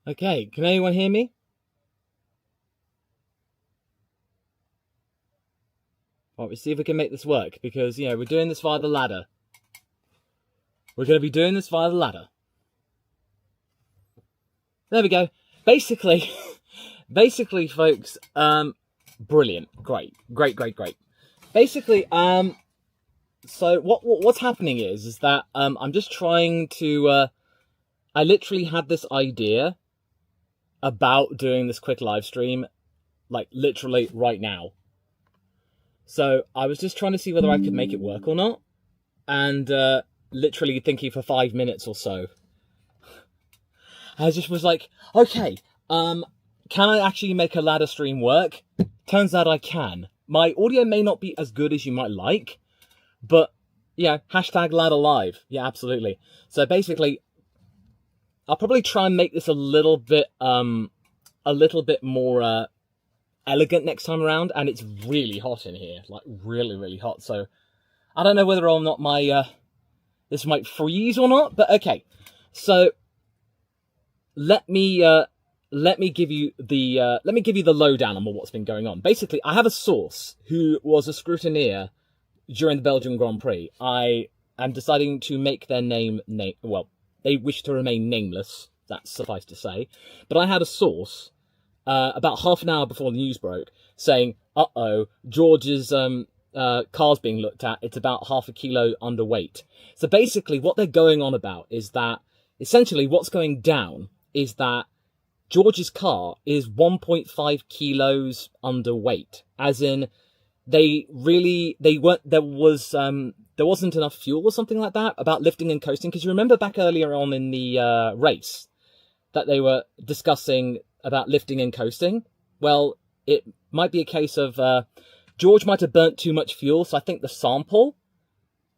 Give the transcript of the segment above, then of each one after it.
Okay, can anyone hear me? Right, let's see if we can make this work, because, you know, we're doing this via the ladder. We're going to be doing this via the ladder. There we go. Basically, folks, brilliant. Great. Basically, so what's happening is that, I'm just trying to, I literally had this idea about doing this quick live stream, like, literally right now. So I was just trying to see whether I could make it work or not, and literally thinking for 5 minutes or so. I just was like, okay, can I actually make a ladder stream work? Turns out I can. My audio may not be as good as you might like, but yeah, hashtag ladder live. Yeah, absolutely. So basically, I'll probably try and make this a little bit more elegant next time around, and it's really hot in here, like really hot. So I don't know whether or not my this might freeze or not, but okay. So let me give you the lowdown on what's been going on. Basically, I have a source who was a scrutineer during the Belgian Grand Prix. I am deciding to make their name well, they wish to remain nameless, that's suffice to say. But I had a source about half an hour before the news broke saying, uh-oh, George's car's being looked at. It's about half a kilo underweight. So basically what they're going on about is that essentially what's going down is that George's car is 1.5 kilos underweight, as in there wasn't enough fuel or something like that about lifting and coasting. Because you remember back earlier on in the race that they were discussing about lifting and coasting. Well, it might be a case of George might have burnt too much fuel, so I think the sample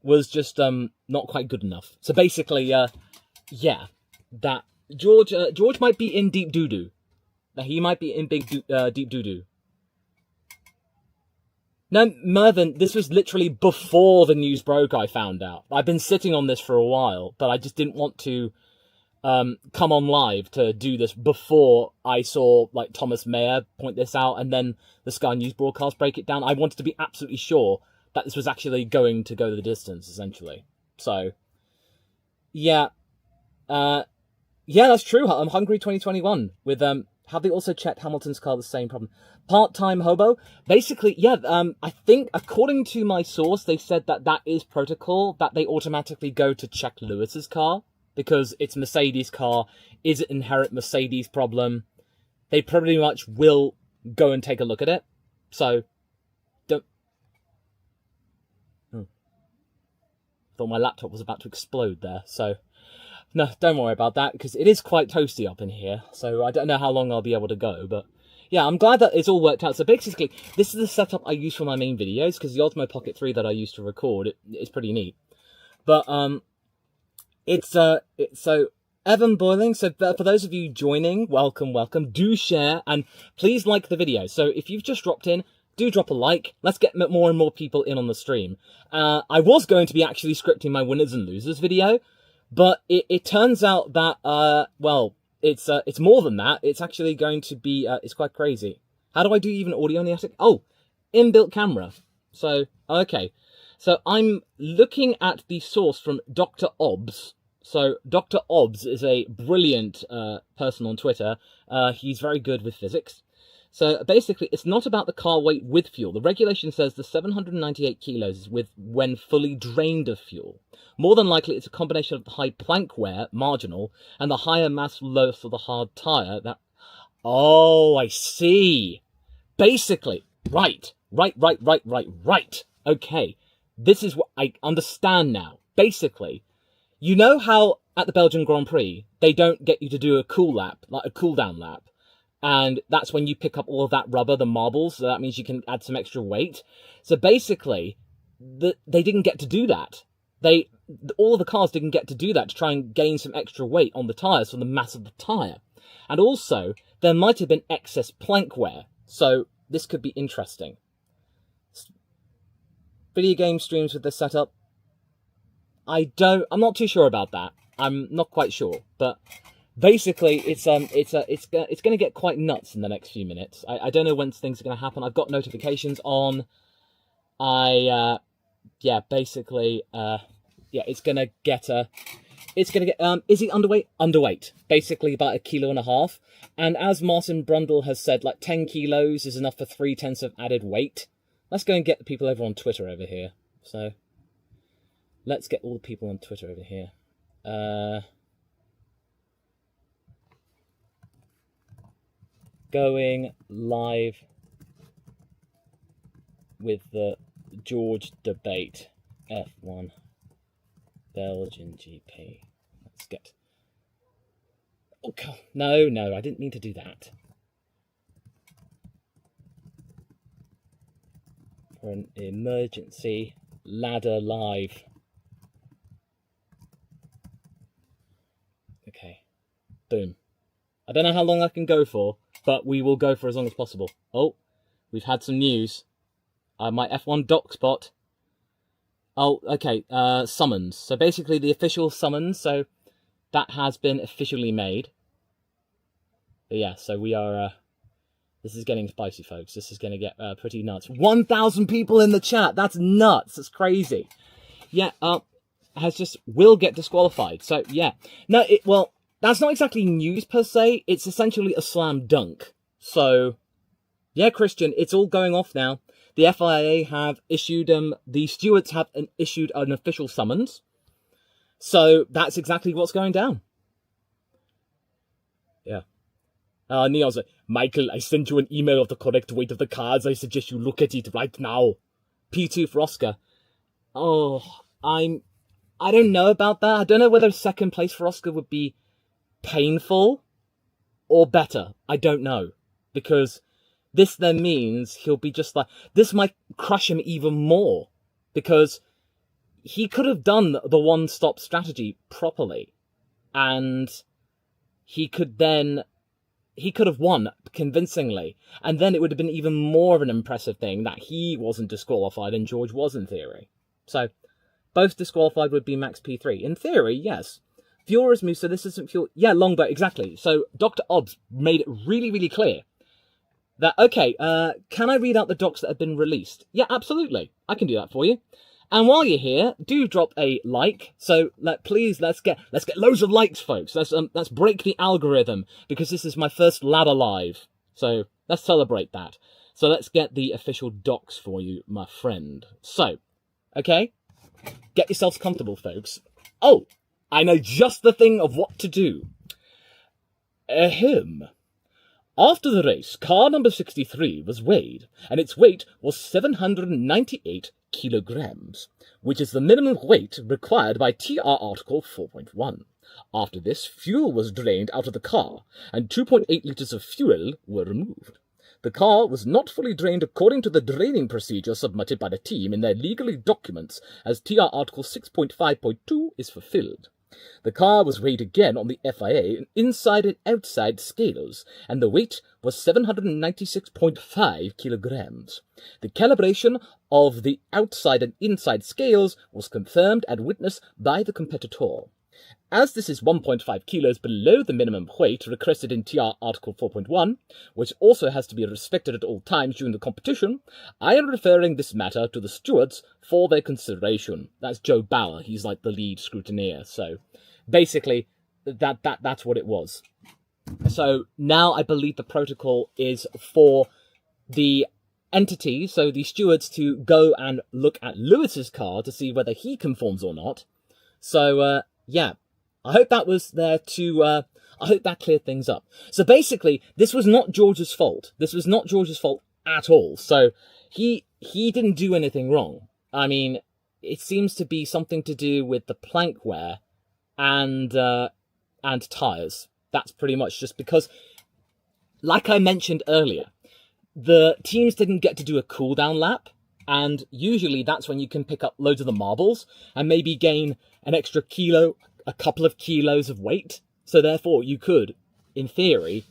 was just not quite good enough. So basically, yeah, that George might be in deep doo-doo. He might be in big deep doo-doo. No, Mervyn, this was literally before the news broke, I found out. I've been sitting on this for a while, but I just didn't want to come on live to do this before I saw, like, Thomas Mayer point this out and then the Sky News broadcast break it down. I wanted to be absolutely sure that this was actually going to go the distance, essentially. So, yeah. Yeah, that's true. I'm Hungary 2021 with, have they also checked Hamilton's car? The same problem. Part-time hobo. Basically, yeah, I think according to my source, they said that is protocol, that they automatically go to check Lewis's car because it's Mercedes' car. Is it inherent Mercedes problem? They pretty much will go and take a look at it. So, don't... Thought my laptop was about to explode there, so... No, don't worry about that, because it is quite toasty up in here, so I don't know how long I'll be able to go, but yeah, I'm glad that it's all worked out. So basically, this is the setup I use for my main videos, because the Osmo Pocket 3 that I used to record, it's pretty neat. But, it's so, Evan Boiling, so for those of you joining, welcome, do share, and please like the video. So if you've just dropped in, do drop a like. Let's get more and more people in on the stream. I was going to be actually scripting my winners and losers video, but it turns out that, well, it's more than that. It's actually going to be, it's quite crazy. How do I do even audio in the attic? Oh, inbuilt camera. So, okay. So I'm looking at the source from Dr. Obbs. So Dr. Obbs is a brilliant person on Twitter. He's very good with physics. So basically, it's not about the car weight with fuel. The regulation says the 798 kilos is when fully drained of fuel. More than likely, it's a combination of the high plank wear, marginal, and the higher mass loss of the hard tyre that... Oh, I see. Basically, right. Okay, this is what I understand now. Basically, you know how at the Belgian Grand Prix, they don't get you to do a cool lap, like a cool down lap. And that's when you pick up all of that rubber, the marbles, so that means you can add some extra weight. So basically, they didn't get to do that. All of the cars didn't get to do that to try and gain some extra weight on the tyres from the mass of the tyre. And also, there might have been excess plank wear. So this could be interesting. Video game streams with this setup? I'm not too sure about that. I'm not quite sure, but basically, it's going to get quite nuts in the next few minutes. I don't know when things are going to happen. I've got notifications on. Basically, it's going to get is he underweight? Underweight, basically about 1.5 kilos. And as Martin Brundle has said, like 10 kilos is enough for 0.3 of added weight. Let's go and get the people over on Twitter over here. So, let's get all the people on Twitter over here. Going live with the George debate. F1 Belgian GP. Let's get... Oh, God. No, I didn't mean to do that. For an emergency ladder live. Okay. Boom. I don't know how long I can go for, but we will go for as long as possible. Oh, we've had some news. My F1 doc spot. Oh, okay, summons. So basically the official summons, so that has been officially made. But yeah, so we are, this is getting spicy, folks. This is going to get pretty nuts. 1,000 people in the chat. That's nuts. That's crazy. Yeah, will get disqualified. So yeah. No, well, that's not exactly news per se. It's essentially a slam dunk. So yeah, Christian, it's all going off now. The FIA have issued, the stewards have issued an official summons. So that's exactly what's going down. Yeah. Neon's like, Michael, I sent you an email of the correct weight of the cards. I suggest you look at it right now. P2 for Oscar. Oh, I don't know about that. I don't know whether second place for Oscar would be painful or better. I don't know. Because this then means he'll be just like... This might crush him even more. Because he could have done the one-stop strategy properly. And he could have won convincingly. And then it would have been even more of an impressive thing that he wasn't disqualified and George was in theory. So, both disqualified would be max P3. In theory, yes. Viewers move, so this isn't fuel. Yeah, longboat, exactly. So, Dr. Obbs made it really, really clear that, okay, can I read out the docs that have been released? Yeah, absolutely. I can do that for you. And while you're here, do drop a like. So please, let's get loads of likes, folks. Let's break the algorithm because this is my first ladder live. So let's celebrate that. So let's get the official docs for you, my friend. So, okay, get yourselves comfortable, folks. Oh, I know just the thing of what to do. Ahem. After the race, car number 63 was weighed, and its weight was 798 kilograms, which is the minimum weight required by TR Article 4.1. After this, fuel was drained out of the car, and 2.8 litres of fuel were removed. The car was not fully drained according to the draining procedure submitted by the team in their legally documents, as TR Article 6.5.2 is fulfilled. The car was weighed again on the FIA inside and outside scales, and the weight was 796.5 kilograms. The calibration of the outside and inside scales was confirmed and witnessed by the competitor. As this is 1.5 kilos below the minimum weight requested in TR Article 4.1, which also has to be respected at all times during the competition, I am referring this matter to the stewards for their consideration. That's Joe Bauer. He's like the lead scrutineer. So basically, that's what it was. So now I believe the protocol is for the entities, so the stewards, to go and look at Lewis's car to see whether he conforms or not. So, yeah. I hope that was there to, I hope that cleared things up. So basically, this was not George's fault. This was not George's fault at all. So he didn't do anything wrong. I mean, it seems to be something to do with the plank wear and tyres. That's pretty much just because, like I mentioned earlier, the teams didn't get to do a cool-down lap. And usually that's when you can pick up loads of the marbles and maybe gain an extra kilo, a couple of kilos of weight. So therefore you could, in theory,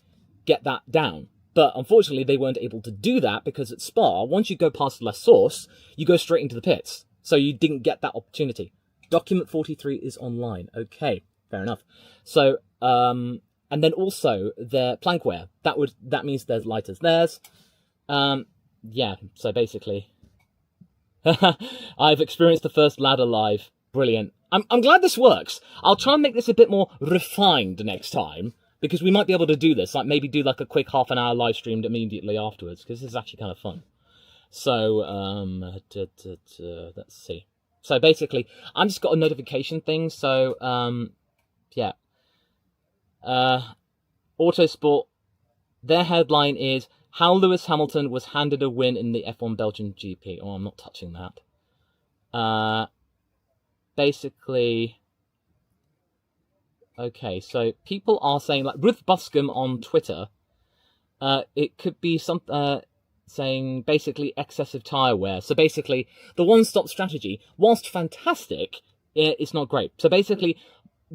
get that down. But unfortunately they weren't able to do that because at Spa, once you go past La Source, you go straight into the pits. So you didn't get that opportunity. Document 43 is online. Okay, fair enough. So, And then also their plankware. That means they're as light as theirs. Yeah, so basically, I've experienced the first ladder live. Brilliant. I'm glad this works. I'll try and make this a bit more refined next time, because we might be able to do this, like maybe do like a quick half-an-hour live streamed immediately afterwards, because this is actually kind of fun. So, let's see. So basically, I just got a notification thing, so, yeah. Autosport, their headline is, how Lewis Hamilton was handed a win in the F1 Belgian GP. Oh, I'm not touching that. Basically, okay, so people are saying, like Ruth Buscom on Twitter, it could be saying basically excessive tyre wear. So basically, the one-stop strategy, whilst fantastic, it's not great. So basically,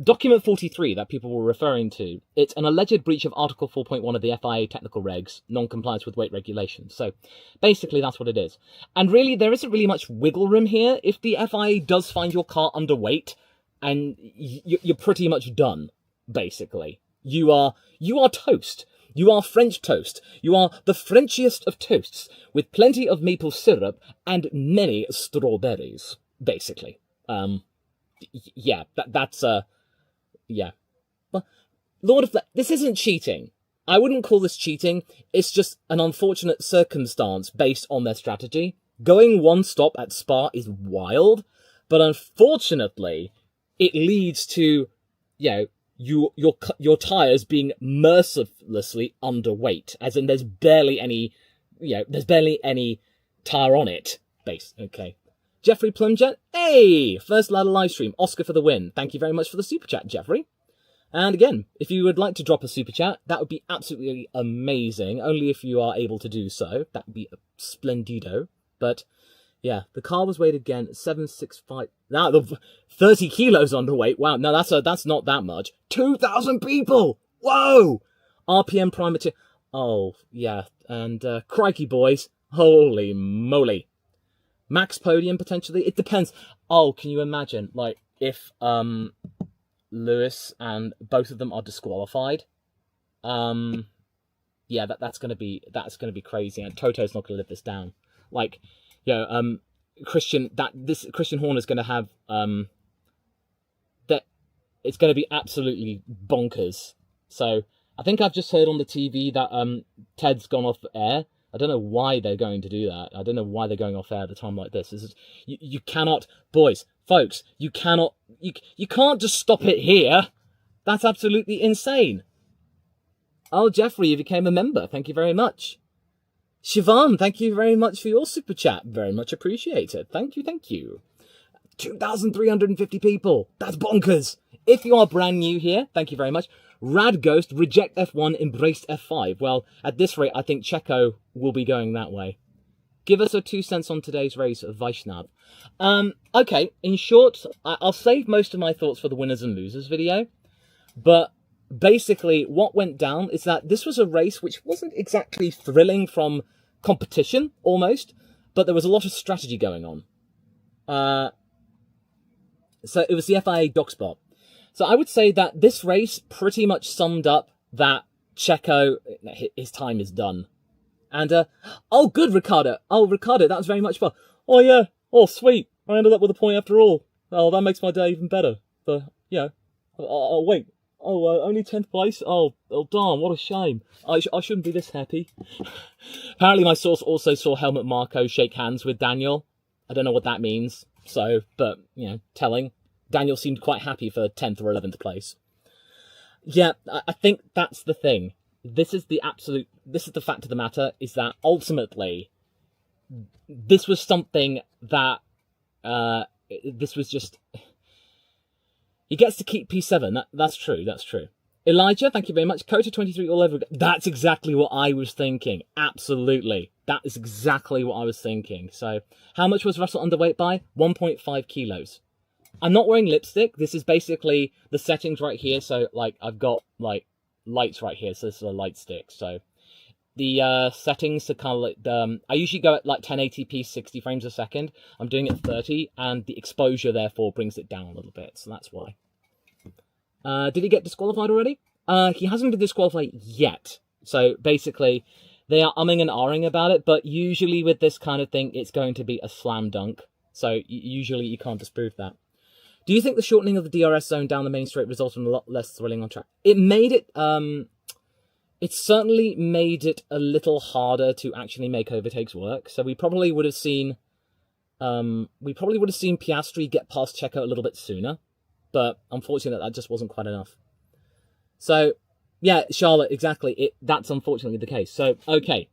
document 43 that people were referring to, it's an alleged breach of Article 4.1 of the FIA technical regs, non-compliance with weight regulations. So basically that's what it is. And really, there isn't really much wiggle room here. If the FIA does find your car underweight, and you're pretty much done, basically. You are toast. You are French toast. You are the Frenchiest of toasts, with plenty of maple syrup and many strawberries, basically. Yeah, that's yeah. But Lord of this isn't cheating. I wouldn't call this cheating. It's just an unfortunate circumstance based on their strategy. Going one stop at Spa is wild, but unfortunately, it leads to, you know, your tires being mercilessly underweight, as in there's barely any, there's barely any tire on it. Okay. Jeffrey Plumjet, hey! First ladder live stream, Oscar for the win. Thank you very much for the super chat, Jeffrey. And again, if you would like to drop a super chat, that would be absolutely amazing. Only if you are able to do so. That would be splendido. But yeah, the car was weighed again 765. Now, 30 kilos underweight. Wow, no, that's not that much. 2,000 people! Whoa! RPM prime material. Oh, yeah. And crikey, boys. Holy moly. Max podium, potentially? It depends. Oh, can you imagine, like, if Lewis and both of them are disqualified? Yeah, that's gonna be crazy, and Toto's not gonna live this down. Like, Christian Horner's gonna have that. It's gonna be absolutely bonkers. So I think I've just heard on the TV that Ted's gone off air. I don't know why they're going to do that. I don't know why they're going off air at a time like this. You cannot, boys, folks, you can't just stop it here. That's absolutely insane. Oh, Jeffrey, you became a member. Thank you very much. Siobhan, thank you very much for your super chat. Very much appreciated. Thank you. 2,350 people. That's bonkers. If you are brand new here, thank you very much. Rad Ghost, reject F1, embraced F5. Well, at this rate, I think Checo will be going that way. Give us a 2 cents on today's race of Vaishnav. Okay, in short, I'll save most of my thoughts for the winners and losers video. But basically, what went down is that this was a race which wasn't exactly thrilling from competition, almost. But there was a lot of strategy going on. So it was the FIA dock spot. So I would say that this race pretty much summed up that Checo, his time is done. And, oh, good, Ricardo. Oh, Ricardo, that was very much fun. Oh, yeah. Oh, sweet. I ended up with a point after all. Oh, that makes my day even better. But, oh wait. Oh, only 10th place? Oh, darn, what a shame. I shouldn't be this happy. Apparently my source also saw Helmut Marko shake hands with Daniel. I don't know what that means. So, but, telling. Daniel seemed quite happy for 10th or 11th place. Yeah, I think that's the thing. This is the fact of the matter, is that ultimately, this was something that, this was just, he gets to keep P7, that's true. Elijah, thank you very much. Kota 23 all over again. That's exactly what I was thinking. Absolutely. That is exactly what I was thinking. So, how much was Russell underweight by? 1.5 kilos. I'm not wearing lipstick. This is basically the settings right here. So, like, I've got, like, lights right here. So, this is a light stick. So, the settings are kind of like, I usually go at, like, 1080p, 60 frames a second. I'm doing it 30, and the exposure, therefore, brings it down a little bit. So, that's why. Did he get disqualified already? He hasn't been disqualified yet. So basically, they are umming and ahhing about it, but usually with this kind of thing, it's going to be a slam dunk. So usually you can't disprove that. Do you think the shortening of the DRS zone down the main straight resulted in a lot less thrilling on track? It made it, it certainly made it a little harder to actually make overtakes work. So we probably would have seen, Piastri get past Checo a little bit sooner. But unfortunately, that just wasn't quite enough. So, yeah, Charlotte, exactly. That's unfortunately the case. So, okay.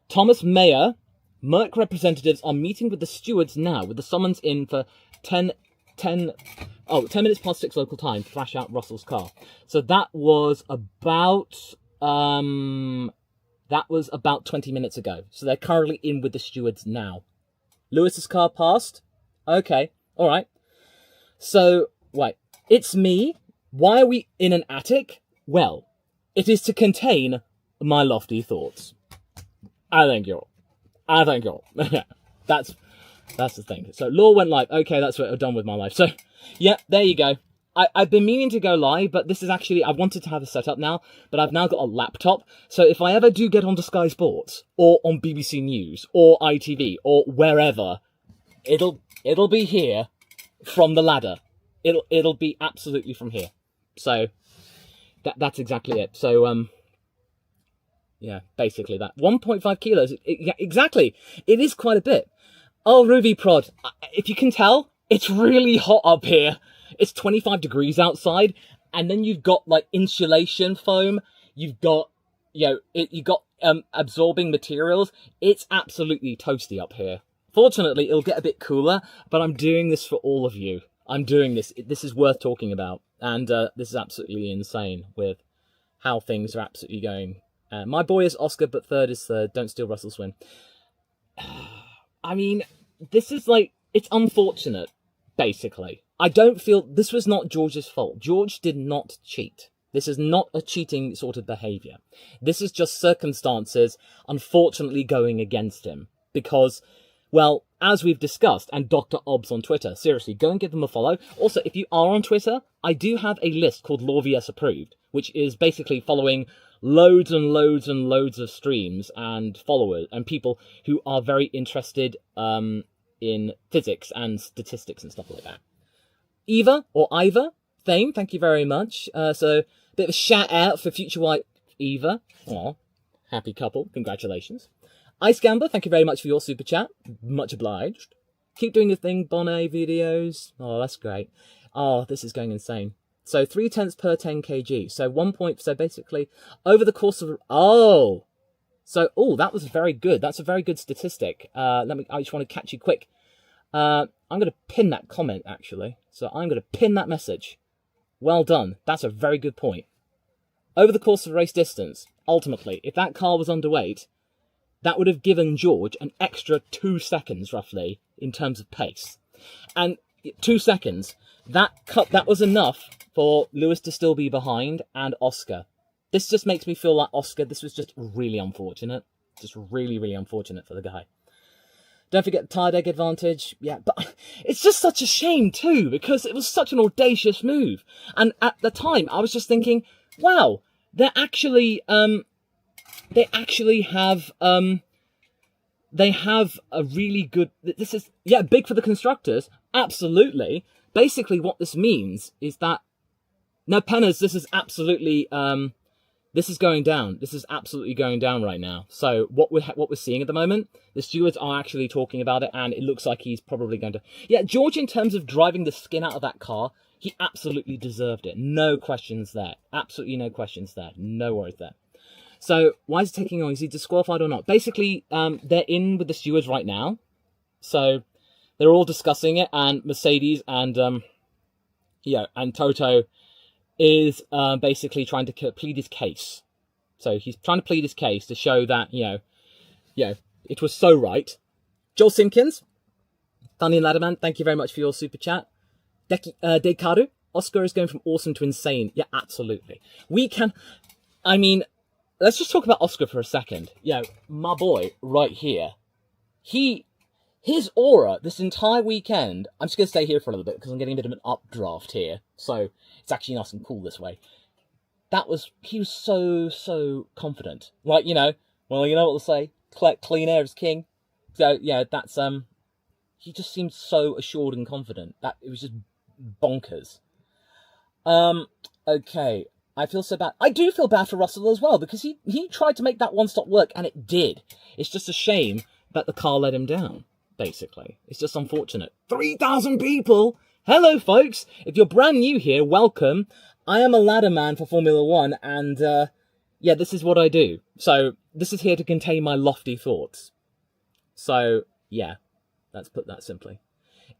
Thomas Mayer, Merck representatives are meeting with the stewards now, with the summons in for 10 minutes past 6 local time to flash out Russell's car. So that was about 20 minutes ago. So they're currently in with the stewards now. Lewis's car passed. Okay, all right. So, wait, it's me. Why are we in an attic? Well, it is to contain my lofty thoughts. I thank you all. That's the thing. So Law went live. Okay, that's what I've done with my life. So, yeah, there you go. I've been meaning to go live, but this is actually, I wanted to have a setup now, but I've now got a laptop. So if I ever do get onto Sky Sports, or on BBC News, or ITV, or wherever, it'll be here from the ladder. It'll be absolutely from here. So that's exactly it. So yeah, basically that 1.5 kilos. Yeah, exactly. It is quite a bit. Oh, Ruby Prod, if you can tell, it's really hot up here. It's 25 degrees outside, and then you've got like insulation foam. You've got, absorbing materials. It's absolutely toasty up here. Fortunately, it'll get a bit cooler, but I'm doing this for all of you. I'm doing this. This is worth talking about, and this is absolutely insane with how things are absolutely going. My boy is Oscar, but third is third. Don't steal Russell's win. I mean, this is like, it's unfortunate, basically. I don't feel, this was not George's fault. George did not cheat. This is not a cheating sort of behaviour. This is just circumstances, unfortunately, going against him. Because, well, as we've discussed, and Dr. Obbs on Twitter, seriously, go and give them a follow. Also, if you are on Twitter, I do have a list called LawVS Approved, which is basically following loads and loads and loads of streams and followers and people who are very interested in physics and statistics and stuff like that. Eva, or Iva, Thane, thank you very much. So, a bit of a shout out for future wife Eva. Aw, happy couple, congratulations. Ice Gambler, thank you very much for your super chat. Much obliged. Keep doing your thing, Bonnet videos. Oh, that's great. Oh, this is going insane. So 0.3 per 10 kg. So 1 point, so basically, over the course of, that was very good. That's a very good statistic. I just want to catch you quick. I'm going to pin that comment, actually. So I'm going to pin that message. Well done. That's a very good point. Over the course of race distance, ultimately, if that car was underweight, that would have given George an extra 2 seconds, roughly, in terms of pace. And 2 seconds, that was enough for Lewis to still be behind, and Oscar. This just makes me feel like Oscar, this was just really unfortunate. Just really, really unfortunate for the guy. Don't forget the tired egg advantage. Yeah, but it's just such a shame too, because it was such an audacious move. And at the time, I was just thinking, wow, they actually have a really good, this is, yeah, big for the constructors. Absolutely. Basically what this means is that, no, Penners, this is absolutely, this is going down. This is absolutely going down right now. So what we're seeing at the moment, the stewards are actually talking about it, and it looks like he's probably going to... Yeah, George, in terms of driving the skin out of that car, he absolutely deserved it. No questions there. Absolutely no questions there. No worries there. So why is it taking on? Is he disqualified or not? Basically, they're in with the stewards right now. So they're all discussing it, and Mercedes and and Toto is basically trying to plead his case. So he's trying to plead his case to show that, it was so right. Joel Simpkins, Funny Ladderman, thank you very much for your super chat. Dekaru, Oscar is going from awesome to insane. Yeah, absolutely. Let's just talk about Oscar for a second. My boy right here, his aura this entire weekend, I'm just going to stay here for a little bit because I'm getting a bit of an updraft here. So it's actually nice and cool this way. he was so confident. Like, you know what they'll say, clean air is king. So, yeah, that's, he just seemed so assured and confident that it was just bonkers. Okay, I feel so bad. I do feel bad for Russell as well, because he tried to make that one stop work, and it did. It's just a shame that the car let him down, basically. It's just unfortunate. 3,000 people! Hello, folks! If you're brand new here, welcome. I am a ladder man for Formula 1, and, yeah, this is what I do. So, this is here to contain my lofty thoughts. So, yeah, let's put that simply.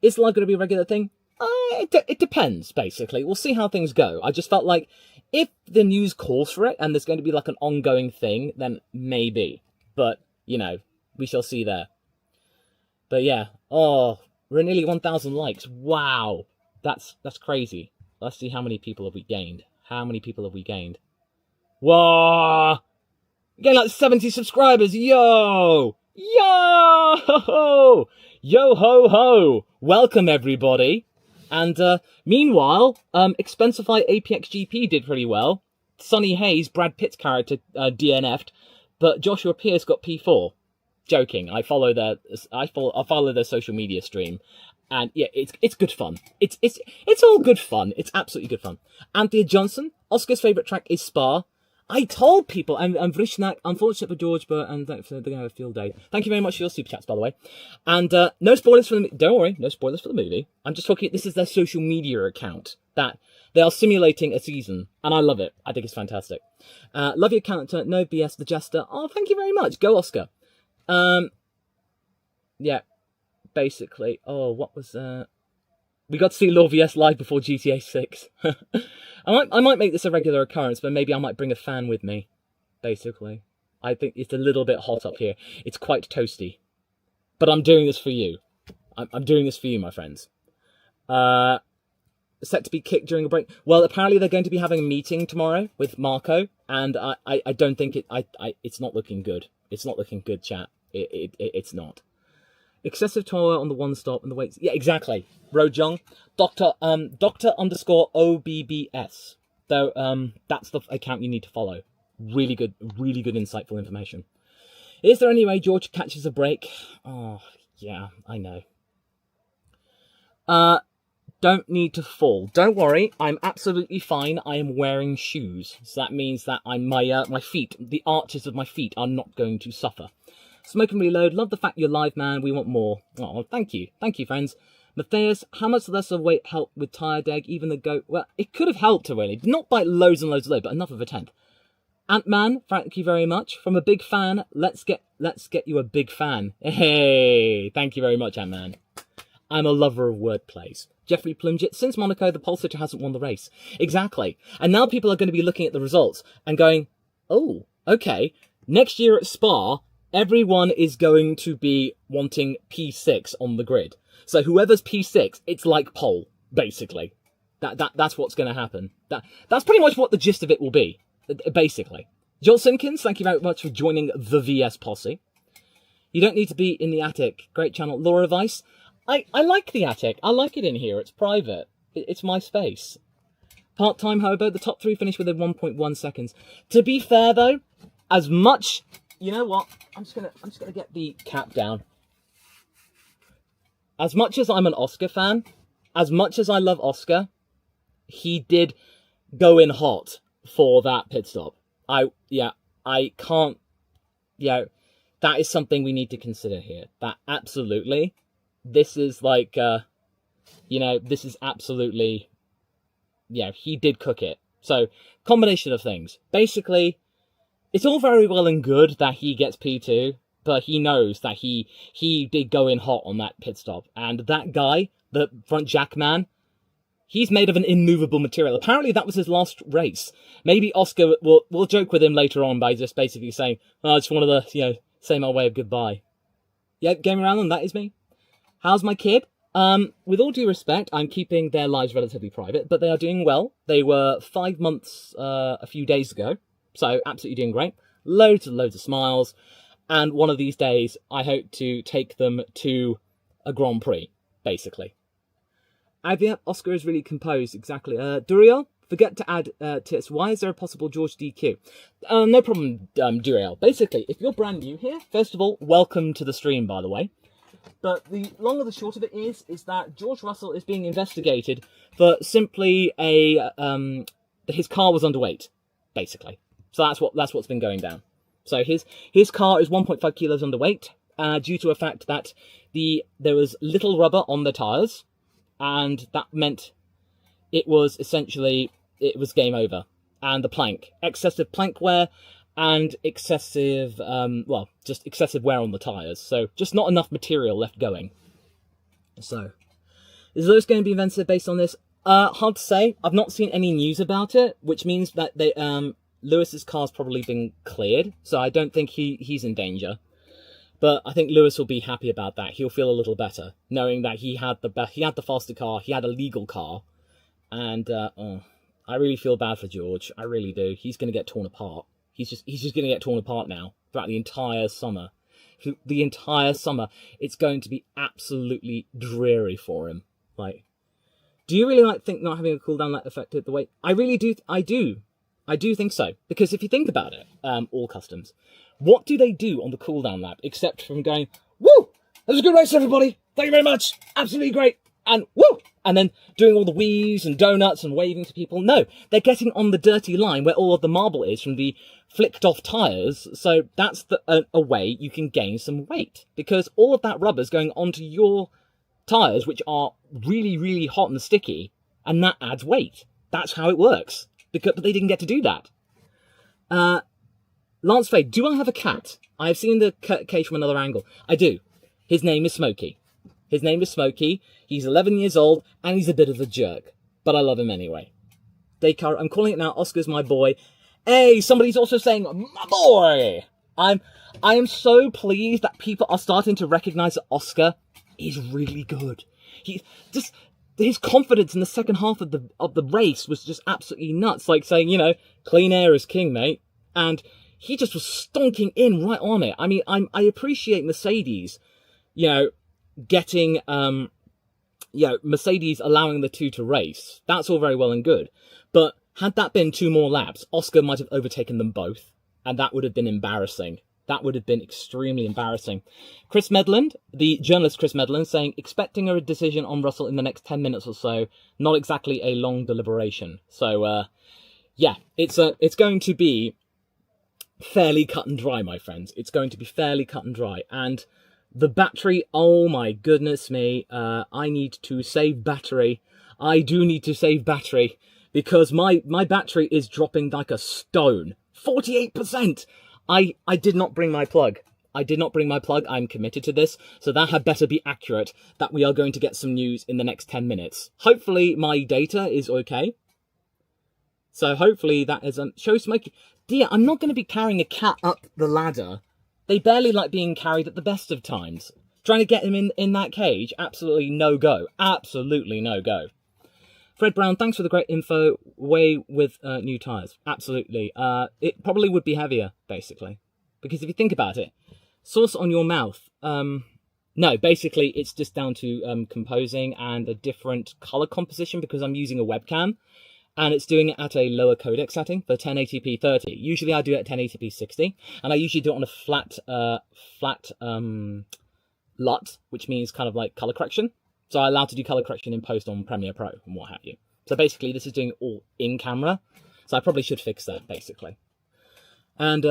Is live going to be a regular thing? It depends, basically. We'll see how things go. I just felt like, if the news calls for it, and there's going to be, like, an ongoing thing, then maybe. But, you know, we shall see there. But, yeah. Oh, we're at nearly 1,000 likes. Wow. That's crazy. Let's see how many people have we gained. How many people have we gained? Whoa! Getting like 70 subscribers. Yo! Yo! Yo ho ho! Welcome everybody. And meanwhile, Expensify APX GP did pretty well. Sonny Hayes, Brad Pitt's character, DNF'd, but Joshua Pierce got P4. Joking. I follow their social media stream. And yeah, it's good fun. It's all good fun. It's absolutely good fun. Anthea Johnson, Oscar's favourite track is Spa. I told people, and Vrishnak, unfortunate for George, but and they're going to have a field day. Thank you very much for your super chats, by the way. And no spoilers for the don't worry, no spoilers for the movie. I'm just talking. This is their social media account that they are simulating a season, and I love it. I think it's fantastic. Love your character, no BS, the Jester. Oh, thank you very much. Go Oscar. Yeah. Basically, oh, what was we got to see LawVS live before GTA 6. I might make this a regular occurrence, but maybe I might bring a fan with me. Basically, I think it's a little bit hot up here. It's quite toasty, but I'm doing this for you. I'm doing this for you, my friends. Set to be kicked during a break. Well, apparently they're going to be having a meeting tomorrow with Marco, and I don't think it's not looking good. It's not looking good, chat. It's not. Excessive toil on the one stop and the weights. Yeah, exactly. Rojong. Doctor underscore OBBS. Though, that's the account you need to follow. Really good, insightful information. Is there any way George catches a break? Oh, yeah, I know. Don't need to fall. Don't worry, I'm absolutely fine. I am wearing shoes. So that means that my feet, the arches of my feet are not going to suffer. Smoke and Reload, love the fact you're live, man. We want more. Oh, thank you. Thank you, friends. Matthias, how much less of weight helped with tire deg? Even the goat. Well, it could have helped already. Not by loads and loads of load, but enough of a tenth. Ant-Man, thank you very much. From a big fan, let's get you a big fan. Hey, thank you very much, Ant-Man. I'm a lover of wordplays. Jeffrey Plumjet, since Monaco, the pole sitter hasn't won the race. Exactly. And now people are going to be looking at the results and going, oh, okay, next year at Spa, everyone is going to be wanting P6 on the grid. So whoever's P6, it's like pole, basically. That's what's going to happen. That's pretty much what the gist of it will be, basically. Joel Simpkins, thank you very much for joining the VS posse. You don't need to be in the attic. Great channel. Laura Weiss, I like the attic. I like it in here. It's private. It's my space. Part-time hobo, the top 3 finished within 1.1 seconds. To be fair, though, as much... You know what? I'm just gonna get the cap down. As much as I'm an Oscar fan, as much as I love Oscar, he did go in hot for that pit stop. I can't. Yeah, that is something we need to consider here. That absolutely, this is like, this is absolutely, yeah, he did cook it. So combination of things, basically. It's all very well and good that he gets P2, but he knows that he did go in hot on that pit stop. And that guy, the front jack man, he's made of an immovable material. Apparently that was his last race. Maybe Oscar will joke with him later on by just basically saying, oh, it's one of the, say my way of goodbye. Yeah, Game Around them, that is me. How's my kid? With all due respect, I'm keeping their lives relatively private, but they are doing well. They were 5 months a few days ago. So, absolutely doing great. Loads and loads of smiles. And one of these days, I hope to take them to a Grand Prix, basically. Oscar is really composed, exactly. Duriel, Forget to add tips. Why is there a possible George DQ? No problem, Durail. Basically, if you're brand new here, first of all, welcome to the stream, by the way. But the long and the short of it is that George Russell is being investigated for simply his car was underweight, basically. So that's what's been going down. So his car is 1.5 kilos underweight due to a fact that there was little rubber on the tires, and that meant it was game over. And the plank, excessive plank wear, and excessive just excessive wear on the tires. So just not enough material left going. So is Lewis going to be invented based on this? Hard to say. I've not seen any news about it, which means that Lewis's car's probably been cleared, so I don't think he's in danger. But I think Lewis will be happy about that. He'll feel a little better knowing that he had the faster car, he had a legal car, and I really feel bad for George. I really do. He's going to get torn apart. He's just going to get torn apart now throughout the entire summer. The entire summer, it's going to be absolutely dreary for him. Like, do you really think not having a cooldown that affected the weight? I really do. I do think so, because if you think about it, all customs, what do they do on the cooldown lap except from going, woo, that was a good race, everybody. Thank you very much. Absolutely great. And woo, and then doing all the weaves and donuts and waving to people. No, they're getting on the dirty line where all of the marble is from the flicked off tires. So that's a way you can gain some weight, because all of that rubber's going onto your tires, which are really, really hot and sticky, and that adds weight. That's how it works. But they didn't get to do that. Lance Fade, do I have a cat? I have seen the cage from another angle. I do. His name is Smokey. His name is Smokey. He's 11 years old, and he's a bit of a jerk. But I love him anyway. Descartes, I'm calling it now. Oscar's my boy. Hey, somebody's also saying, my boy! I am so pleased that people are starting to recognize that Oscar is really good. His confidence in the second half of the race was just absolutely nuts. Like saying, clean air is king, mate. And he just was stonking in right on it. I mean, I appreciate Mercedes, getting, Mercedes allowing the two to race. That's all very well and good. But had that been 2 more laps, Oscar might have overtaken them both. And that would have been embarrassing. That would have been extremely embarrassing. Chris Medland, the journalist Chris Medland, saying, expecting a decision on Russell in the next 10 minutes or so. Not exactly a long deliberation. So, yeah, it's going to be fairly cut and dry, my friends. It's going to be fairly cut and dry. And the battery, oh my goodness me, I need to save battery. I do need to save battery, because my battery is dropping like a stone. 48%! I did not bring my plug. I'm committed to this, so that had better be accurate, that we are going to get some news in the next 10 minutes. Hopefully my data is okay. So hopefully that is... show Smokey. Dear, I'm not going to be carrying a cat up the ladder. They barely like being carried at the best of times. Trying to get him in that cage, absolutely no go. Absolutely no go. Fred Brown, thanks for the great info. Way with new tyres. Absolutely. It probably would be heavier, basically. Because if you think about it, sauce on your mouth. No, basically it's just down to composing and a different colour composition, because I'm using a webcam. And it's doing it at a lower codec setting for 1080p 30. Usually I do it at 1080p 60. And I usually do it on a flat LUT, which means kind of like colour correction. So I'm allowed to do colour correction in post on Premiere Pro and what have you. So basically this is doing it all in camera. So I probably should fix that, basically. And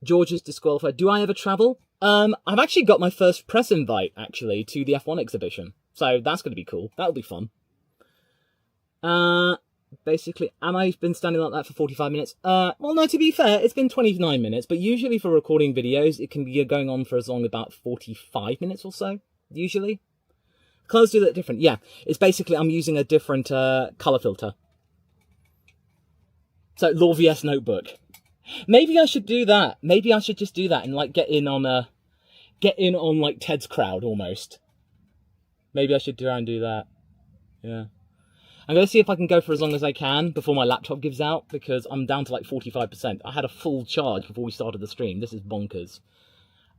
George is disqualified. Do I ever travel? I've actually got my first press invite, actually, to the F1 exhibition. So that's going to be cool. That'll be fun. Basically, am I been standing like that for 45 minutes? Well, no, to be fair, it's been 29 minutes. But usually for recording videos, it can be going on for as long as about 45 minutes or so, usually. Colours do that different. Yeah, it's basically I'm using a different colour filter. So LawVS notebook. Maybe I should do that. Maybe I should just do that and like get in on like Ted's crowd almost. Maybe I should try and do that. Yeah. I'm going to see if I can go for as long as I can before my laptop gives out, because I'm down to like 45%. I had a full charge before we started the stream. This is bonkers.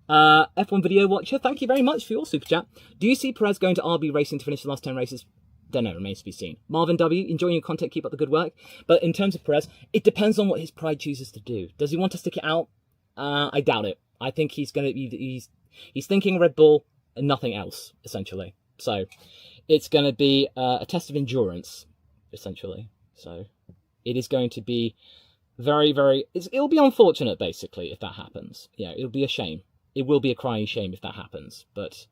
F1 video watcher, thank you very much for your super chat. Do you see Perez going to RB Racing to finish the last 10 races? Don't know, remains to be seen. Marvin W, enjoying your content, keep up the good work. But in terms of Perez, it depends on what his pride chooses to do. Does he want to stick it out? I doubt it. I think he's going to be, he's thinking Red Bull and nothing else, essentially. So it's going to be a test of endurance, essentially. So it is going to be very, very, it'll be unfortunate, basically, if that happens. Yeah, it'll be a shame. It will be a crying shame if that happens. But,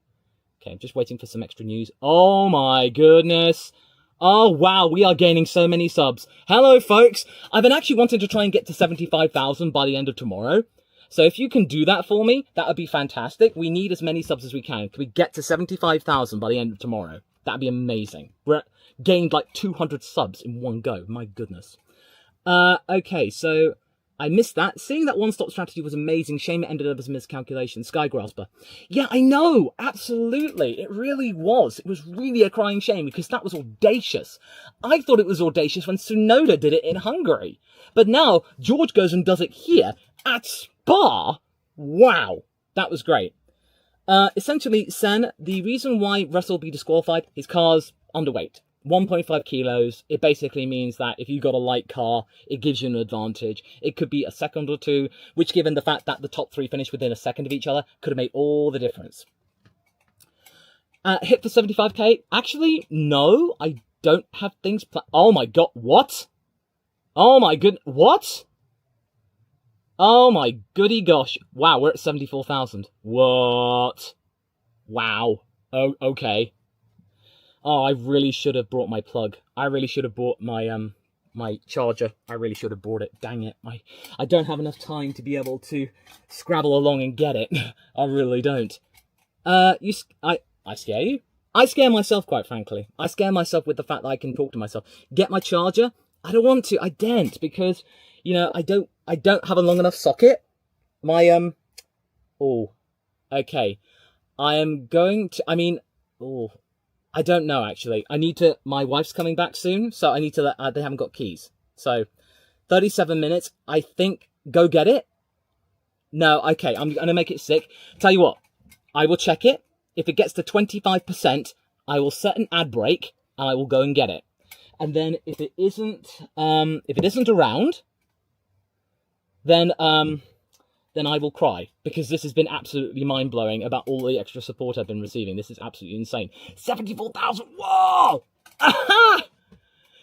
okay, I'm just waiting for some extra news. Oh my goodness. Oh wow, we are gaining so many subs. Hello, folks. I've been actually wanting to try and get to 75,000 by the end of tomorrow. So if you can do that for me, that would be fantastic. We need as many subs as we can. Can we get to 75,000 by the end of tomorrow? That'd be amazing. We're gained like 200 subs in one go. My goodness. Okay, so I missed that. Seeing that one-stop strategy was amazing. Shame it ended up as a miscalculation. Sky Grasper. Yeah, I know. Absolutely. It really was. It was really a crying shame because that was audacious. I thought it was audacious when Tsunoda did it in Hungary. But now George goes and does it here at Spa. Wow. That was great. Essentially, Sen, the reason why Russell will be disqualified, his car's underweight. 1.5 kilos, it basically means that if you've got a light car, it gives you an advantage. It could be a second or two, which given the fact that the top three finished within a second of each other, could have made all the difference. Hit for 75k? Actually, no, I don't have things planned. Oh my god, what? Oh my good, what? Oh my goody gosh. Wow, we're at 74,000. What? Wow. Oh, okay. Oh, I really should have brought my plug. I really should have bought my my charger. I really should have bought it. Dang it. I don't have enough time to be able to scrabble along and get it. I really don't. I scare you? I scare myself, quite frankly. I scare myself with the fact that I can talk to myself. Get my charger? I don't want to. I daren't because, you know, I don't have a long enough socket. My oh, okay. I am going to. I mean, oh. I don't know, actually. My wife's coming back soon, so I need to let, they haven't got keys. So, 37 minutes, I think, go get it? No, okay, I'm going to make it sick. Tell you what, I will check it. If it gets to 25%, I will set an ad break, and I will go and get it. And then, if it isn't around, then I will cry, because this has been absolutely mind-blowing about all the extra support I've been receiving. This is absolutely insane. 74,000, whoa! Aha!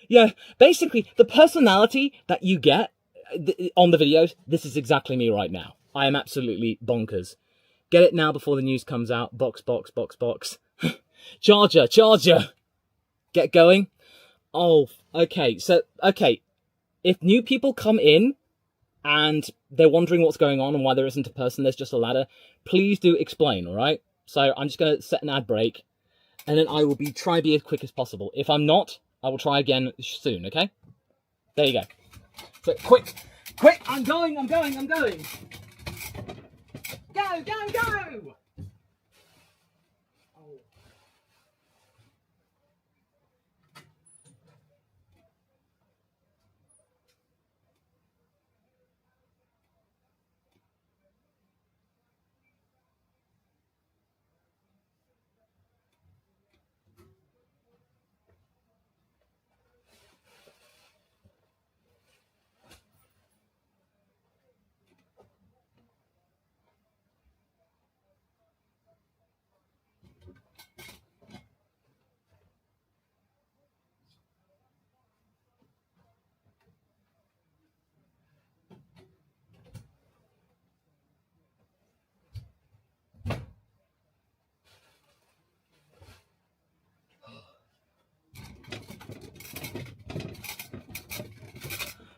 Yeah, basically, the personality that you get on the videos, this is exactly me right now. I am absolutely bonkers. Get it now before the news comes out. Box, box, box, box. Charger, charger! Get going. Oh, okay, so, okay. If new people come in, and they're wondering what's going on and why there isn't a person, there's just a ladder, please do explain, alright? So I'm just going to set an ad break, and then I will try to be as quick as possible. If I'm not, I will try again soon, okay? There you go. So, quick! Quick! I'm going! Go, go, go!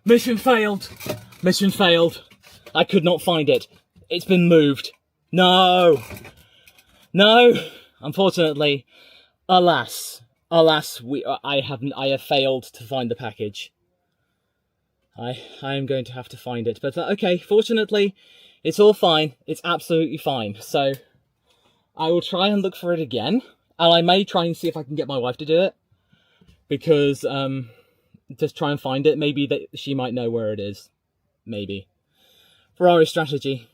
Mission failed. Mission failed. I could not find it. It's been moved. No. No. Unfortunately, alas, I have failed to find the package. I am going to have to find it. But okay, fortunately, it's all fine. It's absolutely fine. So I will try and look for it again. And I may try and see if I can get my wife to do it. Because, just try and find it. Maybe that she might know where it is. Maybe. Ferrari strategy.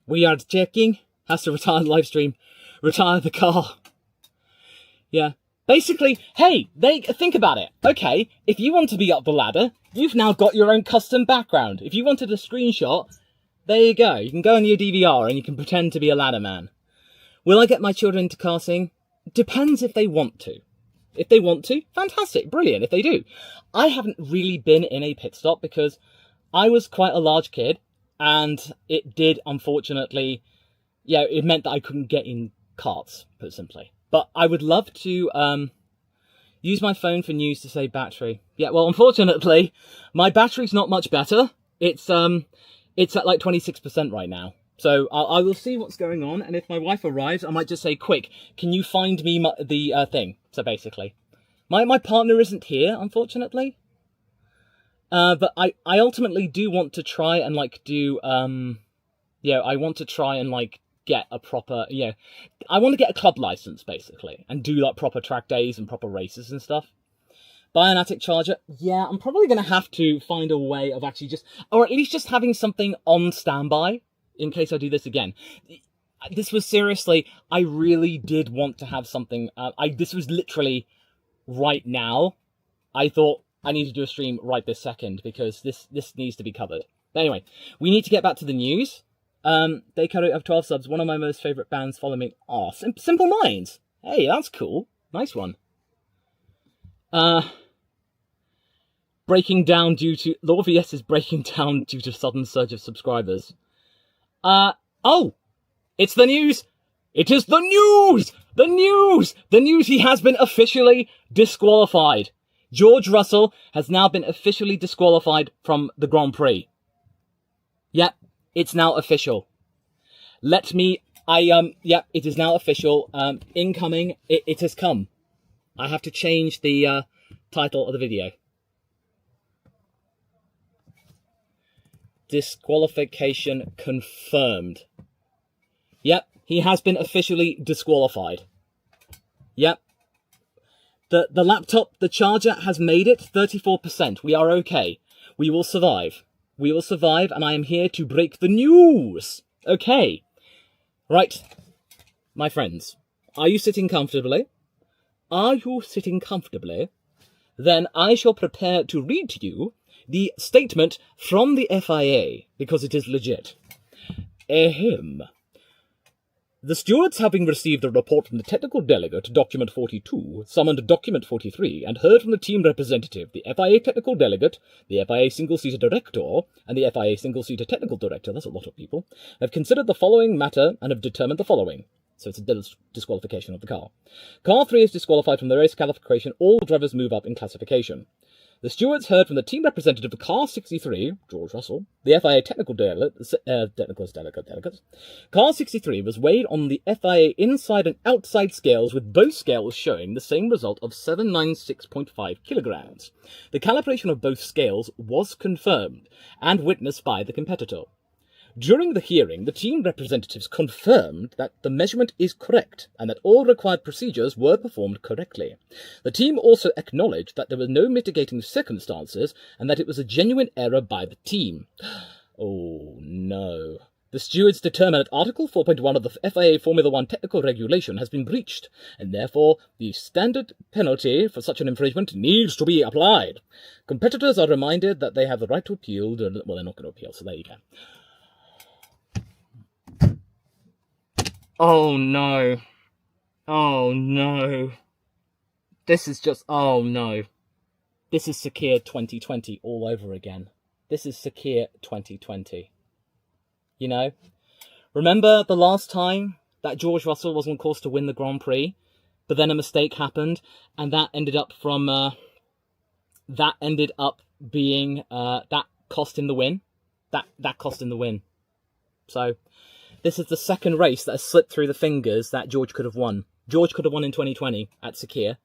We are checking. Has to retire the live stream. Retire the car. Yeah. Basically, hey, think about it. Okay, if you want to be up the ladder, you've now got your own custom background. If you wanted a screenshot, there you go. You can go on your DVR and you can pretend to be a ladder man. Will I get my children into karting? Depends if they want to. If they want to, fantastic, brilliant, if they do. I haven't really been in a pit stop because I was quite a large kid, and it did, unfortunately, it meant that I couldn't get in karts, put simply. But I would love to use my phone for news to save battery. Yeah, well, unfortunately, my battery's not much better. It's at like 26% right now. So I will see what's going on, and if my wife arrives, I might just say, quick, can you find me the thing? So basically, my partner isn't here, unfortunately. But I ultimately do want to try and like do I want to try and like get a proper I want to get a club license basically and do like proper track days and proper races and stuff. Buy an attic charger. Yeah, I'm probably gonna have to find a way of actually or at least just having something on standby in case I do this again. This was seriously, I really did want to have something. This was literally right now. I thought I need to do a stream right this second because this needs to be covered. But anyway, we need to get back to the news. They cut out of 12 subs. One of my most favourite bands follow me. Oh, Simple Minds. Hey, that's cool. Nice one. Breaking down due to... LawVS is breaking down due to sudden surge of subscribers. Oh! It's the news! It is the news! The news! The news! He has been officially disqualified. George Russell has now been officially disqualified from the Grand Prix. Yep, it's now official. It is now official. Incoming, it has come. I have to change the title of the video. Disqualification confirmed. Yep, he has been officially disqualified. Yep. The laptop, the charger has made it 34%. We are okay. We will survive. We will survive, and I am here to break the news. Okay. Right. My friends, are you sitting comfortably? Are you sitting comfortably? Then I shall prepare to read to you the statement from the FIA, because it is legit. Ahem. The stewards, having received a report from the technical delegate, document 42, summoned document 43, and heard from the team representative, the FIA technical delegate, the FIA single-seater director, and the FIA single-seater technical director, that's a lot of people, have considered the following matter and have determined the following. So it's a disqualification of the car. Car 3 is disqualified from the race qualification. All drivers move up in classification. The stewards heard from the team representative of Car 63, George Russell, the FIA technical delegates. Car 63 was weighed on the FIA inside and outside scales, with both scales showing the same result of 796.5 kilograms. The calibration of both scales was confirmed and witnessed by the competitor. During the hearing, the team representatives confirmed that the measurement is correct and that all required procedures were performed correctly. The team also acknowledged that there were no mitigating circumstances and that it was a genuine error by the team. Oh no. The stewards determined that Article 4.1 of the FIA Formula 1 technical regulation has been breached, and therefore the standard penalty for such an infringement needs to be applied. Competitors are reminded that they have the right to appeal. Well, they're not going to appeal, so there you go. Oh no. Oh no. This is just, oh no. This is Sakir 2020 all over again. This is Sakir 2020. You know? Remember the last time that George Russell was on course to win the Grand Prix, but then a mistake happened, and that ended up being, that cost him the win? That cost him the win. So, this is the second race that has slipped through the fingers that George could have won. George could have won in 2020 at Sakir,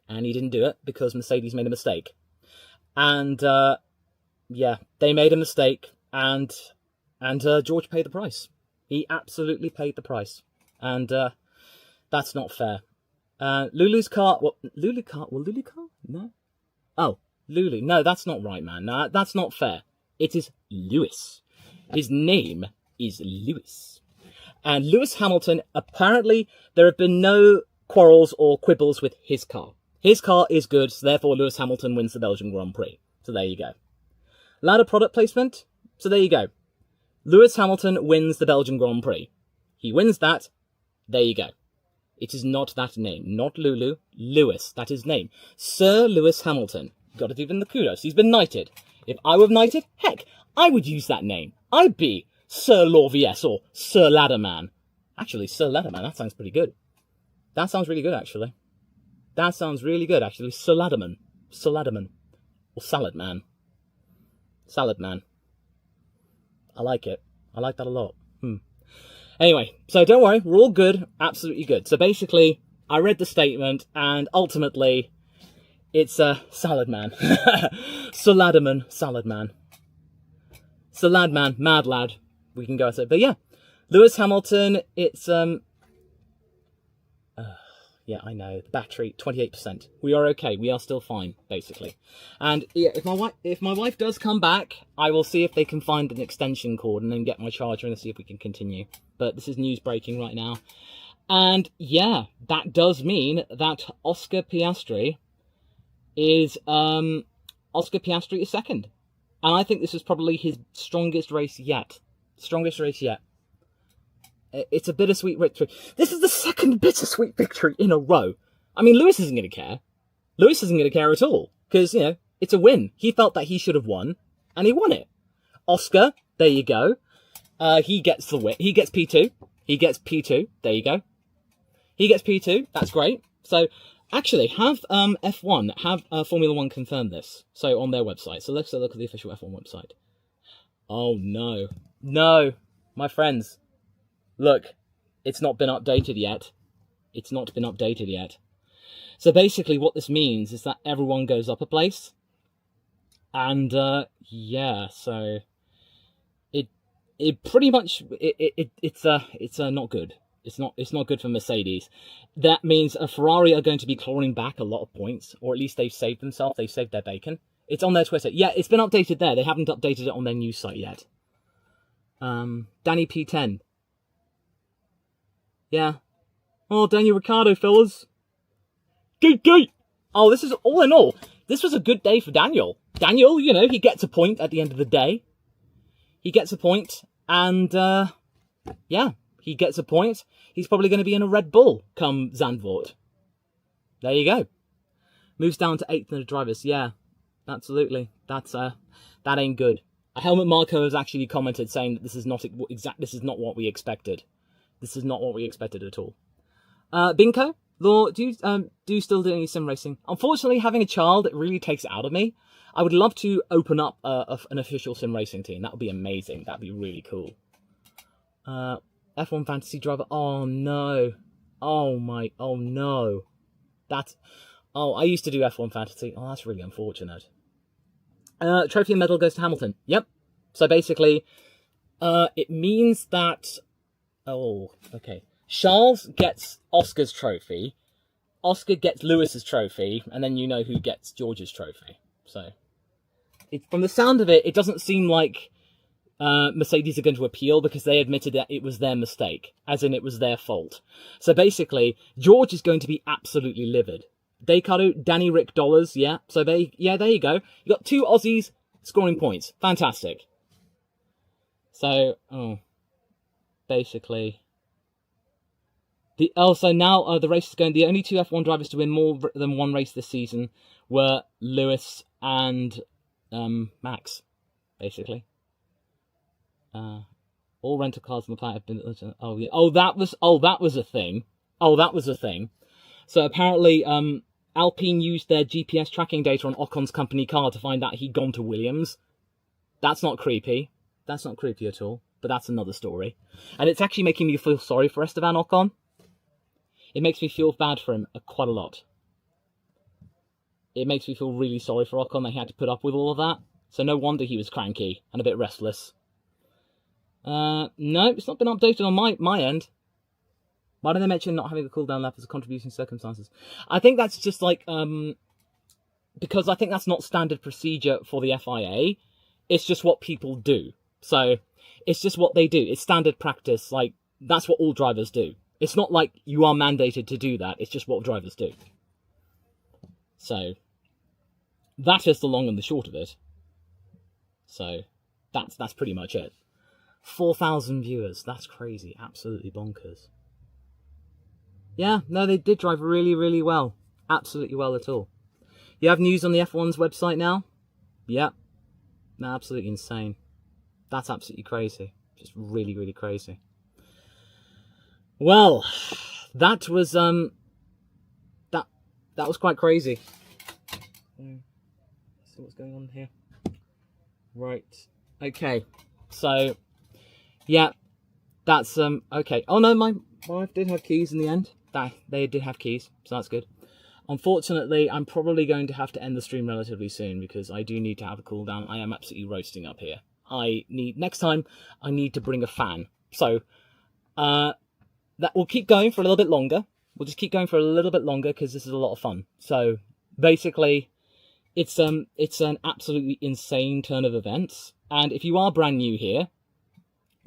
and he didn't do it because Mercedes made a mistake. And, yeah, they made a mistake, and George paid the price. He absolutely paid the price. And, that's not fair. Lulu's car, Lulu car? No? Oh, Lulu. No, that's not right, man. No, that's not fair. It is Lewis. His name is Lewis. And Lewis Hamilton, apparently, there have been no quarrels or quibbles with his car. His car is good, so therefore Lewis Hamilton wins the Belgian Grand Prix. So there you go. Ladder product placement. So there you go. Lewis Hamilton wins the Belgian Grand Prix. He wins that. There you go. It is not that name. Not Lulu. Lewis. That is name. Sir Lewis Hamilton. Got to give him the kudos. He's been knighted. If I were knighted, heck, I would use that name. I'd be Sir LawVS or Sir Ladderman. Actually, Sir Ladderman, that sounds pretty good. That sounds really good, actually. That sounds really good, actually. Sir Ladderman. Sir Ladderman. Or Salad Man. Salad Man. I like it. I like that a lot. Anyway, so don't worry. We're all good. Absolutely good. So basically, I read the statement, and ultimately, it's a Salad Man. Sir Ladderman, Salad Man. Sir Ladman, Mad Lad. We can go with it. But yeah, Lewis Hamilton, it's, yeah, I know. The battery, 28%. We are okay. We are still fine, basically. And yeah, if my wife does come back, I will see if they can find an extension cord and then get my charger and see if we can continue. But this is news breaking right now. And yeah, that does mean that Oscar Piastri is second. And I think this is probably his strongest race yet. Strongest race yet. It's a bittersweet victory. This is the second bittersweet victory in a row. I mean, Lewis isn't going to care. Lewis isn't going to care at all. Because, you know, it's a win. He felt that he should have won. And he won it. Oscar, there you go. He gets the win. He gets P2. He gets P2. There you go. He gets P2. That's great. So, actually, have F1, have Formula 1 confirm this. So, on their website. So, let's look at the official F1 website. Oh, no. No. My friends. Look, it's not been updated yet. It's not been updated yet. So basically what this means is that everyone goes up a place. And, yeah, so it pretty much, it's not good. It's not good for Mercedes. That means Ferrari are going to be clawing back a lot of points, or at least they've saved themselves. They've saved their bacon. It's on their Twitter. Yeah, it's been updated there. They haven't updated it on their news site yet. Danny P10. Yeah. Oh, Daniel Ricciardo, fellas. Gate. Oh, this is, all in all, this was a good day for Daniel. Daniel, you know, he gets a point at the end of the day. He gets a point, and, yeah, he gets a point. He's probably going to be in a Red Bull come Zandvoort. There you go. Moves down to 8th in the drivers. Yeah, absolutely. That ain't good. Helmut Marko has actually commented saying that this is not what we expected. This is not what we expected at all. Binko, Law, do you still do any sim racing? Unfortunately, having a child, it really takes it out of me. I would love to open up an official sim racing team. That would be amazing. That would be really cool. F1 Fantasy Driver. Oh, no. Oh, no. I used to do F1 Fantasy. Oh, that's really unfortunate. Trophy and medal goes to Hamilton. Yep. So basically, it means that... Oh, okay. Charles gets Oscar's trophy. Oscar gets Lewis's trophy. And then you know who gets George's trophy. So, from the sound of it, it doesn't seem like Mercedes are going to appeal because they admitted that it was their mistake. As in, it was their fault. So basically, George is going to be absolutely livid. Descartes, Danny Rick Dollars, yeah. So there you go. You got 2 Aussies scoring points. Fantastic. So, basically, so now the race is going. The only 2 F1 drivers to win more than one race this season were Lewis and Max. Basically, all rental cars on the planet have been. Oh yeah. Oh that was a thing. So apparently, Alpine used their GPS tracking data on Ocon's company car to find out he'd gone to Williams. That's not creepy. That's not creepy at all. But that's another story. And it's actually making me feel sorry for Esteban Ocon. It makes me feel bad for him quite a lot. It makes me feel really sorry for Ocon that he had to put up with all of that. So no wonder he was cranky and a bit restless. No, it's not been updated on my end. Why do they mention not having a cooldown lap as a contributing circumstances? I think that's just like, because I think that's not standard procedure for the FIA. It's just what people do. So, it's just what they do. It's standard practice. Like, that's what all drivers do. It's not like you are mandated to do that. It's just what drivers do. So that is the long and the short of it. So that's pretty much it. 4,000 viewers. That's crazy. Absolutely bonkers. Yeah, no, they did drive really, really well. Absolutely well at all. You have news on the F1's website now? Yeah. No, absolutely insane. That's absolutely crazy. Just really, really crazy. Well, that was that was quite crazy. Let's see what's going on here. Right. Okay. So yeah, that's okay. Oh no, my wife did have keys in the end. They did have keys, so that's good. Unfortunately, I'm probably going to have to end the stream relatively soon because I do need to have a cool down. I am absolutely roasting up here. Next time I need to bring a fan. So that will keep going for a little bit longer. We'll just keep going for a little bit longer because this is a lot of fun. So basically, it's an absolutely insane turn of events. And if you are brand new here,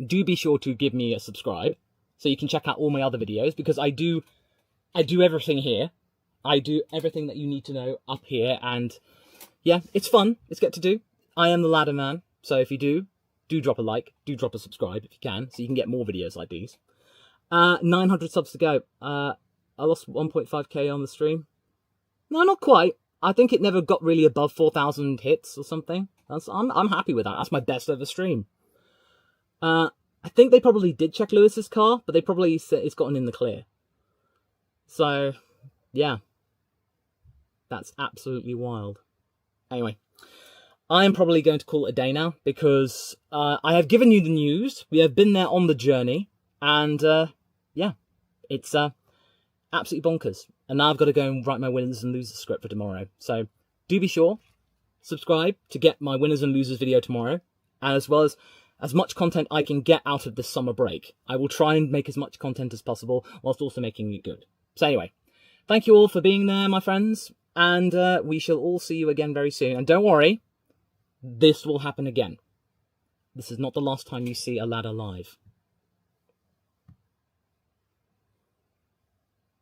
do be sure to give me a subscribe so you can check out all my other videos, because I do everything here. I do everything that you need to know up here, and yeah, it's fun. It's get to do. I am the Ladder Man, so if you do drop a like, do drop a subscribe if you can, so you can get more videos like these. 900 subs to go. I lost 1.5k on the stream. No, not quite. I think it never got really above 4,000 hits or something. I'm happy with that. That's my best ever stream. I think they probably did check Lewis's car, but they probably said it's gotten in the clear. So, yeah. That's absolutely wild. Anyway, I am probably going to call it a day now, because I have given you the news. We have been there on the journey, and yeah, it's absolutely bonkers. And now I've got to go and write my winners and losers script for tomorrow. So do be sure, subscribe to get my winners and losers video tomorrow, and as well as much content I can get out of this summer break. I will try and make as much content as possible whilst also making it good. So anyway, thank you all for being there, my friends, and we shall all see you again very soon. And don't worry, this will happen again. This is not the last time you see a ladder live.